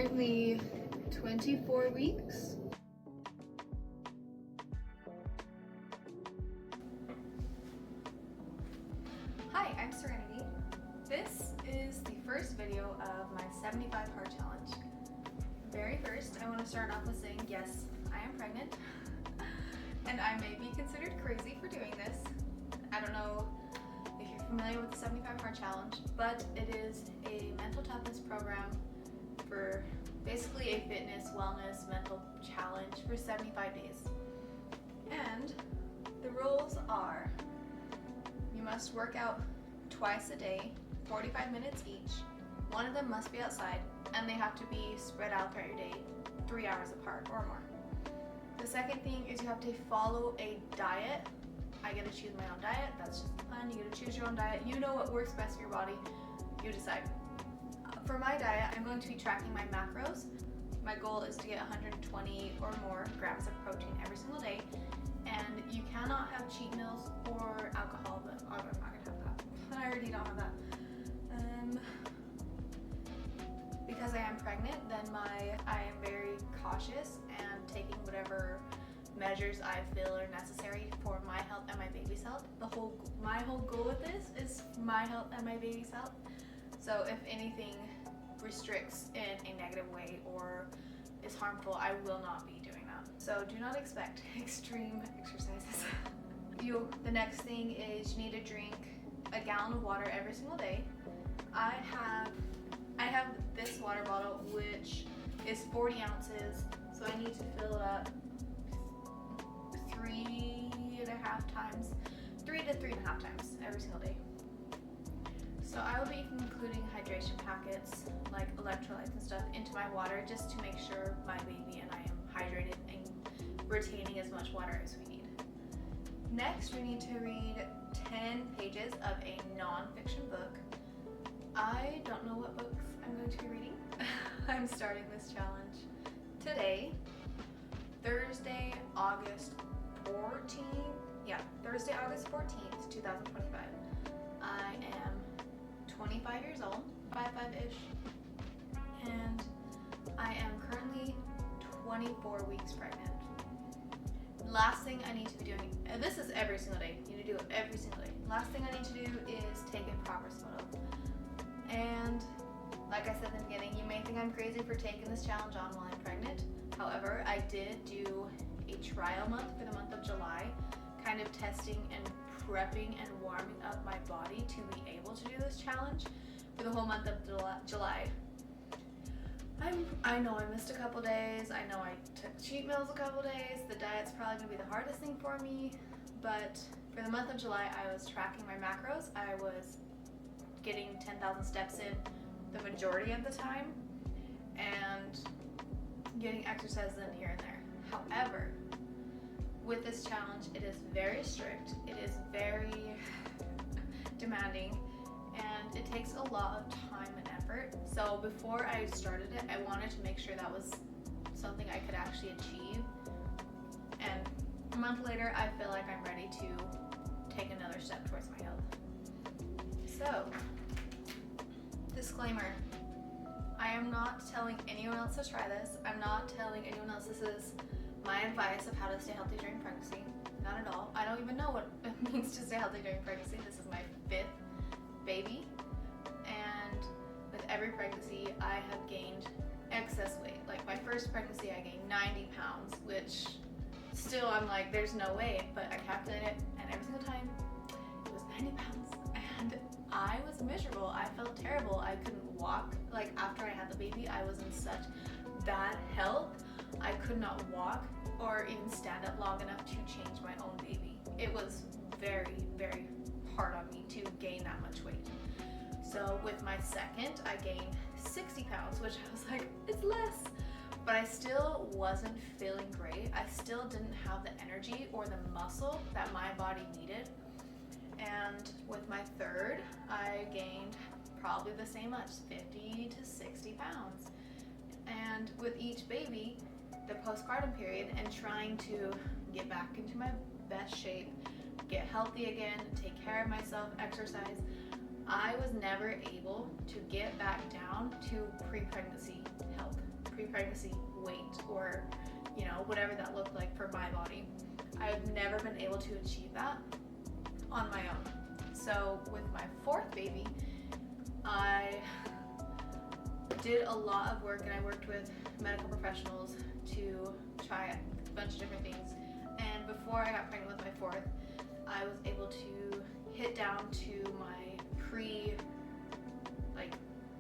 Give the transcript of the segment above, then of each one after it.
currently 24 weeks. Hi, I'm Serenity. This is the first video of my 75 hard challenge. Very first, I want to start off with saying yes, I am pregnant and I may be considered crazy for doing this. I don't know if you're familiar with the 75 hard challenge, but it is a mental toughness program for basically a fitness, wellness, mental challenge for 75 days. And the rules are: you must work out twice a day, 45 minutes each. One of them must be outside, and they have to be spread out throughout your day, 3 hours apart or more. The second thing is you have to follow a diet. I get to choose my own diet. That's just the plan. You get to choose your own diet. You know what works best for your body. You decide. For my diet, I'm going to be tracking my macros. My goal is to get 120 or more grams of protein every single day. And you cannot have cheat meals or alcohol, but I'm not gonna have that. I already don't have that. Because I am pregnant, then I am very cautious and taking whatever measures I feel are necessary for my health and my baby's health. My whole goal with this is my health and my baby's health. So if anything restricts in a negative way or is harmful, I will not be doing that. So do not expect extreme exercises. The next thing is you need to drink a gallon of water every single day. I have this water bottle which is 40 ounces, so I need to fill it up 3 to 3.5 times every single day. So I will be including hydration packets like electrolytes and stuff into my water just to make sure my baby and I am hydrated and retaining as much water as we need. Next, we need to read 10 pages of a non-fiction book. I don't know what books I'm going to be reading. I'm starting this challenge today, Thursday, August 14th. Thursday, August 14th, 2025. I am 25 years old, 5'5"-ish, and I am currently 24 weeks pregnant. Last thing I need to be doing, and this is every single day, you need to do it every single day. Last thing I need to do is take a progress photo. And like I said in the beginning, you may think I'm crazy for taking this challenge on while I'm pregnant. However, I did do a trial month for the month of July, kind of testing and prepping and warming up my body to be able to do this challenge for the whole month of July. I know I missed a couple days. I know I took cheat meals a couple days. The diet's probably going to be the hardest thing for me. But for the month of July, I was tracking my macros. I was getting 10,000 steps in the majority of the time and getting exercises in here and there. However, with this challenge, it is very strict. It is very demanding, and it takes a lot of time and effort. So before I started it, I wanted to make sure that was something I could actually achieve. And a month later, I feel like I'm ready to take another step towards my health. So, disclaimer, I am not telling anyone else to try this. I'm not telling anyone else this is my advice of how to stay healthy during pregnancy. Not at all. I don't even know what it means to stay healthy during pregnancy. This is my 5th baby, and with every pregnancy I have gained excess weight. Like my first pregnancy I gained 90 pounds, which still I'm like, there's no way, but I calculated it, and every single time it was 90 pounds, and I was miserable. I felt terrible. I couldn't walk. Like after I had the baby, I was in such bad health. I could not walk or even stand up long enough to change my own baby. It was very, very hard on me to gain that much weight. So with my second, I gained 60 pounds, which I was like, it's less. But I still wasn't feeling great. I still didn't have the energy or the muscle that my body needed. And with my third, I gained probably the same much, 50 to 60 pounds. And with each baby, the postpartum period and trying to get back into my best shape, get healthy again, take care of myself, exercise, I was never able to get back down to pre-pregnancy health. pre-pregnancy weight, or whatever that looked like for my body. I've never been able to achieve that on my own. So with my fourth baby, I did a lot of work, and I worked with medical professionals to try a bunch of different things. And before I got pregnant with my fourth, I was able to hit down to my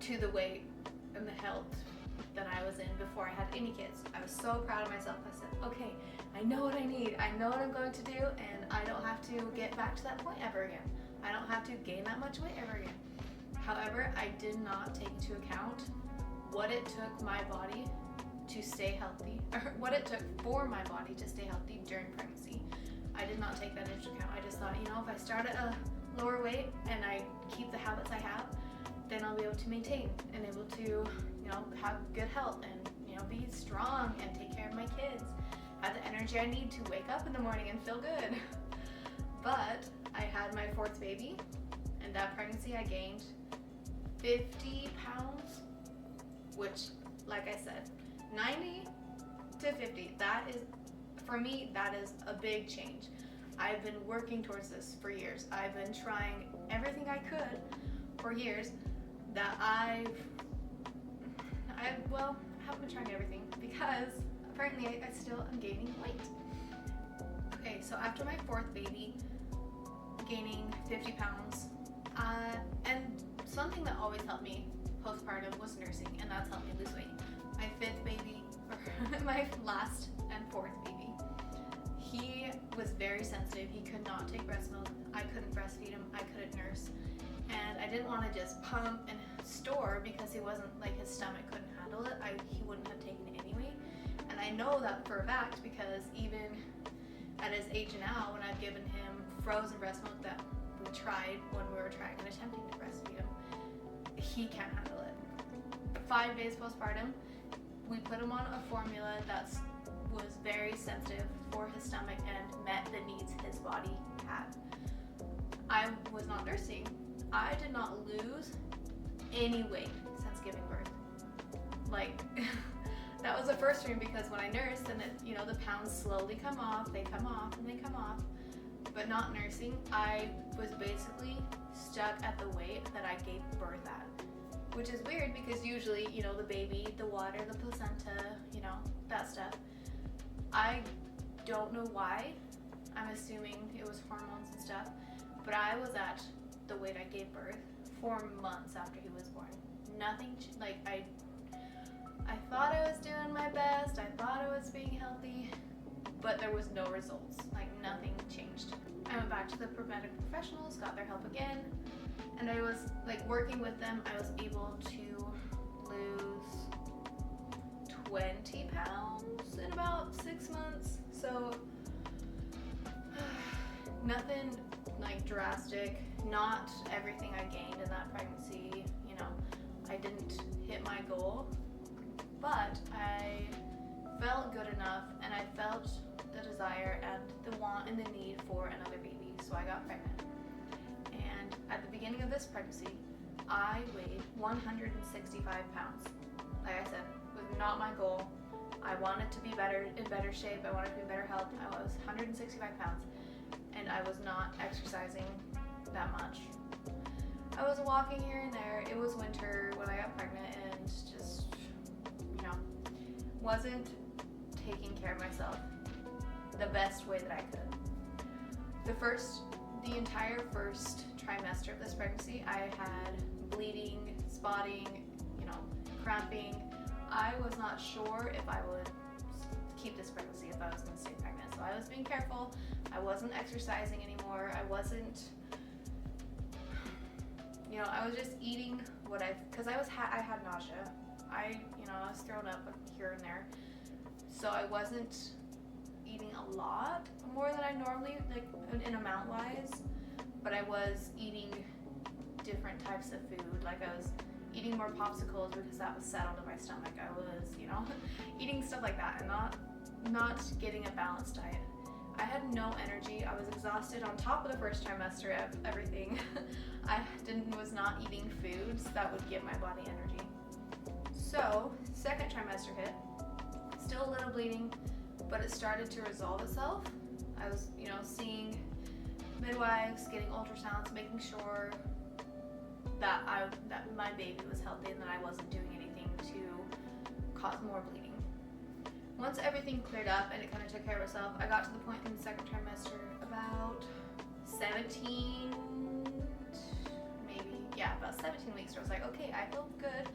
to the weight and the health that I was in before I had any kids. I was so proud of myself. I said, okay, I know what I need. I know what I'm going to do, and I don't have to get back to that point ever again. I don't have to gain that much weight ever again. However, I did not take into account what it took my body to stay healthy, or what it took for my body to stay healthy during pregnancy. I did not take that into account. I just thought, if I start at a lower weight and I keep the habits I have, then I'll be able to maintain and able to, have good health and, be strong and take care of my kids, have the energy I need to wake up in the morning and feel good. But I had my fourth baby, and that pregnancy I gained 50 pounds, which, like I said, 90 to 50, that is, for me, that is a big change. I've been working towards this for years. I've been trying everything I could for years that I haven't been trying everything because apparently I still am gaining weight. Okay, so after my fourth baby, gaining 50 pounds, and something that always helped me postpartum was nursing, and that's helped me lose weight. My fifth baby, or my last and fourth baby, he was very sensitive. He could not take breast milk. I couldn't breastfeed him. I couldn't nurse. And I didn't want to just pump and store because he wasn't, his stomach couldn't handle it. He wouldn't have taken it anyway. And I know that for a fact because even at his age now, when I've given him frozen breast milk that we tried when we were trying and attempting to breastfeed him, he can't handle it. 5 days postpartum, we put him on a formula that was very sensitive for his stomach and met the needs his body had. I was not nursing. I did not lose any weight since giving birth. That was the first dream because when I nursed and the pounds slowly come off, they come off and they come off. But not nursing, I was basically stuck at the weight that I gave birth at. Which is weird because usually, the baby, the water, the placenta, that stuff. I don't know why. I'm assuming it was hormones and stuff. But I was at the weight I gave birth 4 months after he was born. Nothing, I thought I was doing my best. I thought I was being healthy. But there was no results. Nothing changed. I went back to the medical professionals, got their help again. And I was working with them, I was able to lose 20 pounds in about 6 months. So nothing drastic, not everything I gained in that pregnancy, I didn't hit my goal, but I felt good enough and I felt the desire and the want and the need for another baby, so I got pregnant. And at the beginning of this pregnancy, I weighed 165 pounds. Like I said, it was not my goal. I wanted to be in better shape. I wanted to be in better health. I was 165 pounds, and I was not exercising that much. I was walking here and there. It was winter when I got pregnant, and just, wasn't taking care of myself the best way that I could. The entire first trimester of this pregnancy, I had bleeding, spotting, cramping. I was not sure if I would keep this pregnancy, if I was going to stay pregnant. So I was being careful. I wasn't exercising anymore. I wasn't, I was just eating because I had nausea. I was thrown up here and there. So I wasn't eating a lot more than I normally, in amount wise, but I was eating different types of food. I was eating more popsicles because that was settled in my stomach. I was, eating stuff like that and not getting a balanced diet. I had no energy. I was exhausted on top of the first trimester of everything. I was not eating foods that would give my body energy. So, second trimester hit. of bleeding, but it started to resolve itself. I was, you know, seeing midwives, getting ultrasounds, making sure that my baby was healthy and that I wasn't doing anything to cause more bleeding. Once everything cleared up and it kind of took care of itself, I got to the point in the second trimester, about 17, maybe, yeah, about 17 weeks, where I was like, okay, I feel good,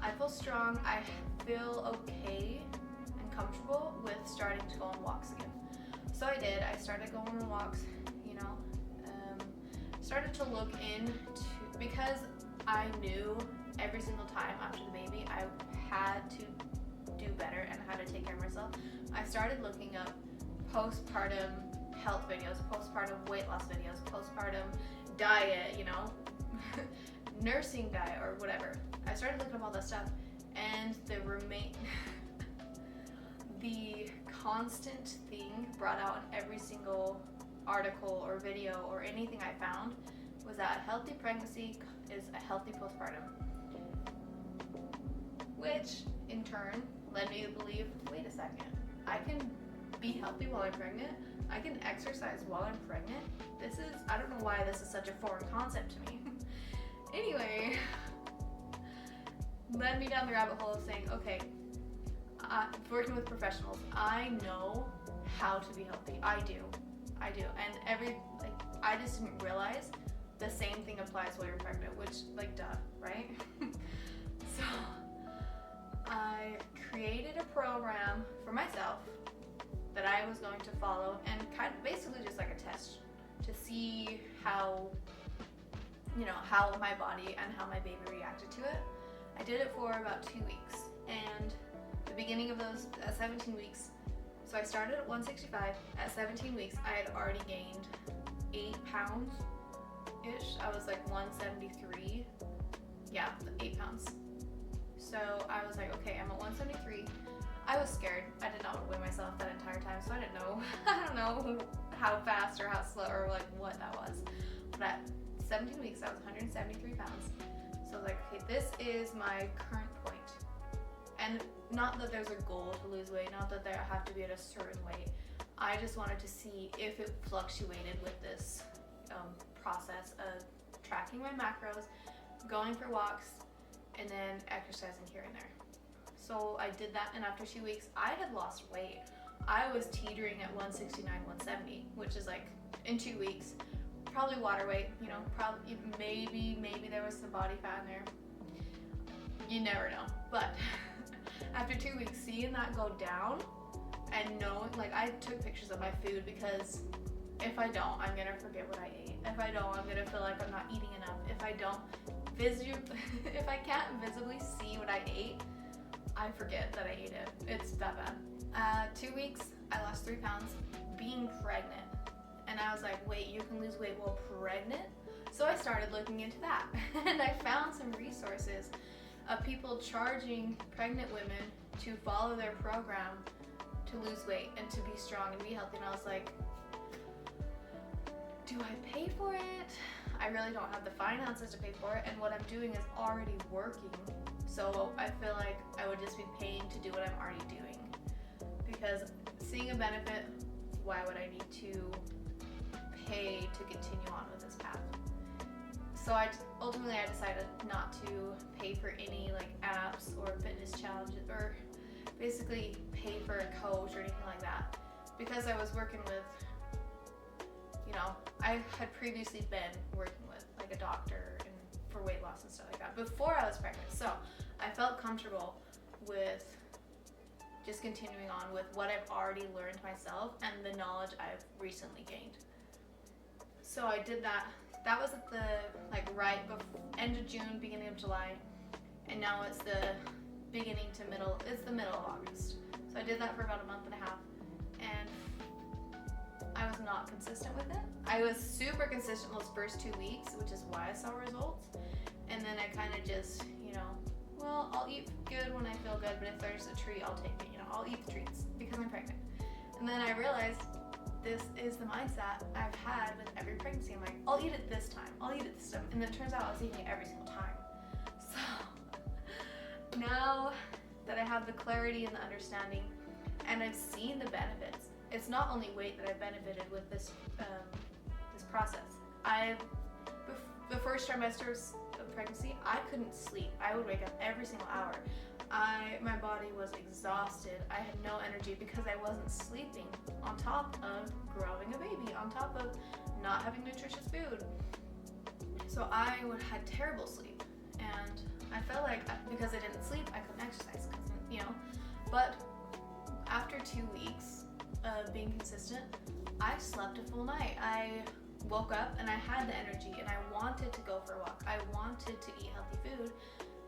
I feel strong, I feel okay and comfortable with starting to go on walks again. So I did. I started going on walks, you know, started to look into, because I knew every single time after the baby I had to do better and how to take care of myself. I started looking up postpartum health videos, postpartum weight loss videos, postpartum diet, you know, nursing diet or whatever. I started looking up all that stuff, and the constant thing brought out in every single article or video or anything I found was that a healthy pregnancy is a healthy postpartum, which in turn led me to believe, wait a second, I can be healthy while I'm pregnant, I can exercise while I'm pregnant. I don't know why this is such a foreign concept to me. Anyway, led me down the rabbit hole of saying, okay, working with professionals, I know how to be healthy. I do. And I just didn't realize the same thing applies while you're pregnant, which, like, duh, right? So I created a program for myself that I was going to follow, and kind of basically just like a test to see how my body and how my baby reacted to it. I did it for about 2 weeks, and the beginning of those 17 weeks, so I started at 165. At 17 weeks, I had already gained 8 pounds-ish. I was like 173. Yeah, 8 pounds. So I was like, okay, I'm at 173. I was scared. I did not want to weigh myself that entire time, so I didn't know. I don't know how fast or how slow or like what that was. But at 17 weeks, I was 173 pounds. So I was like, okay, this is my current point. And not that there's a goal to lose weight, not that I have to be at a certain weight. I just wanted to see if it fluctuated with this process of tracking my macros, going for walks, and then exercising here and there. So I did that, and after 2 weeks, I had lost weight. I was teetering at 169, 170, which is like, in 2 weeks, probably water weight, you know, probably maybe there was some body fat in there. You never know. But after 2 weeks, seeing that go down and knowing, like, I took pictures of my food, because if I don't, I'm gonna forget what I ate. If I don't, I'm gonna feel like I'm not eating enough. If I don't if I can't visibly see what I ate, I forget that I ate it. It's that bad. 2 weeks, I lost 3 pounds being pregnant. And I was like, wait, you can lose weight while pregnant? So I started looking into that. And I found some resources of people charging pregnant women to follow their program to lose weight and to be strong and be healthy. And I was like, do I pay for it? I really don't have the finances to pay for it, and what I'm doing is already working. So I feel like I would just be paying to do what I'm already doing. Because seeing a benefit, why would I need to pay to continue on with this path? So ultimately I decided not to pay for any like apps or fitness challenges, or basically pay for a coach or anything like that, because I was working with, you know, I had previously been working with like a doctor and for weight loss and stuff like that before I was pregnant. So I felt comfortable with just continuing on with what I've already learned myself and the knowledge I've recently gained. So I did that. That was at the right before end of June, beginning of July, and now it's the beginning to middle. It's the middle of August. So I did that for about a month and a half, and I was not consistent with it. I was super consistent those first 2 weeks, which is why I saw results. And then I kind of just, you know, well, I'll eat good when I feel good, but if there's a treat, I'll take it. You know, I'll eat the treats because I'm pregnant. And then I realized this is the mindset I've had with every pregnancy. I'm like, I'll eat it this time. I'll eat it this time. And then it turns out I was eating it every single time. So now that I have the clarity and the understanding, and I've seen the benefits. It's not only weight that I've benefited with this this process. The first trimesters of pregnancy, I couldn't sleep. I would wake up every single hour. My body was exhausted. I had no energy because I wasn't sleeping, on top of growing a baby, on top of not having nutritious food. So I had terrible sleep, and I felt like because I didn't sleep, I couldn't exercise, But after 2 weeks of being consistent, I slept a full night. I woke up and I had the energy, and I wanted to go for a walk. I wanted to eat healthy food,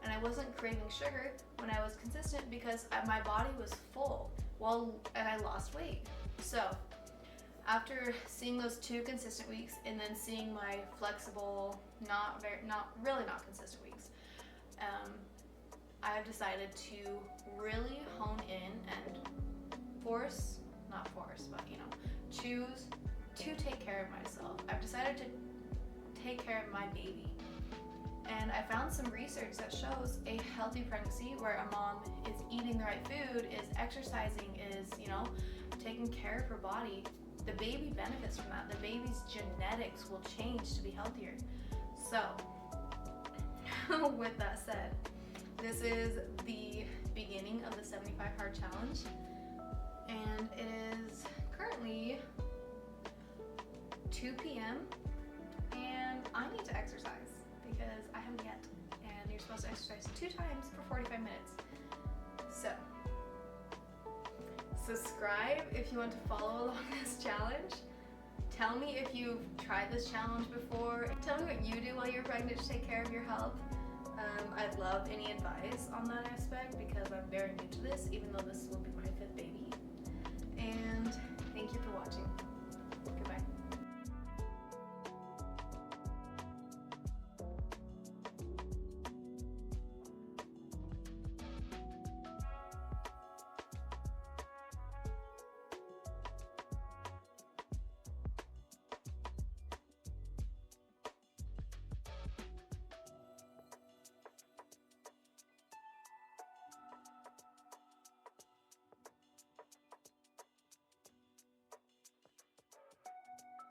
and I wasn't craving sugar when I was consistent because my body was full. And I lost weight. So after seeing those 2 consistent weeks, and then seeing my flexible, not consistent weeks, I've decided to really hone in and choose to take care of myself. I've decided to take care of my baby. And I found some research that shows a healthy pregnancy where a mom is eating the right food, is exercising, is, taking care of her body. The baby benefits from that. The baby's genetics will change to be healthier. So, with that said, this is the beginning of the 75 Hard Challenge, and it is currently 2 p.m. and I need to exercise because I haven't yet, and you're supposed to exercise 2 times for 45 minutes. So, subscribe if you want to follow along this challenge. Tell me if you've tried this challenge before. Tell me what you do while you're pregnant to take care of your health. I'd love any advice on that aspect because I'm very new to this, even though this will be